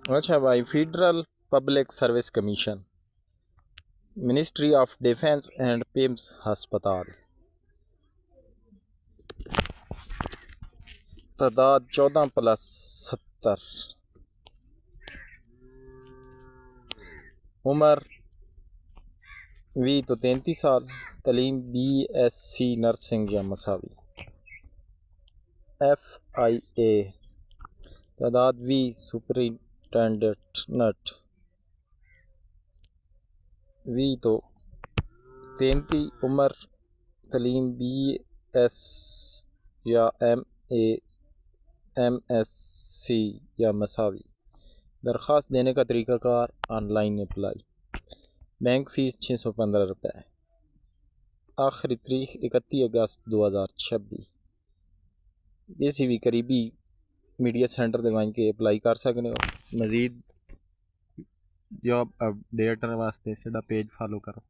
अच्छा भाई, federal public service commission, ministry of defence and PIMS हस्पताल। तादाद 14+70। उम्र 20 तो 33 साल। तलीम BSc नर्सिंग या मसावी। FIA। तादाद 20 सुपरिटेंडेंट। 20 तो 33। उम्र तलीम BS या MSc या मसावी। दरख्वास्त देने का तरीक़ाकार ऑनलाइन अप्लाई। बैंक फ़ीस 615 रुपये। आखिरी तारीख 31 अगस्त 2026। किसी भी करीबी मीडिया सेंटर दे के अप्लाई कर सकते हो। मज़ीद जॉब अपडेट वास्ते साडा पेज फॉलो करो।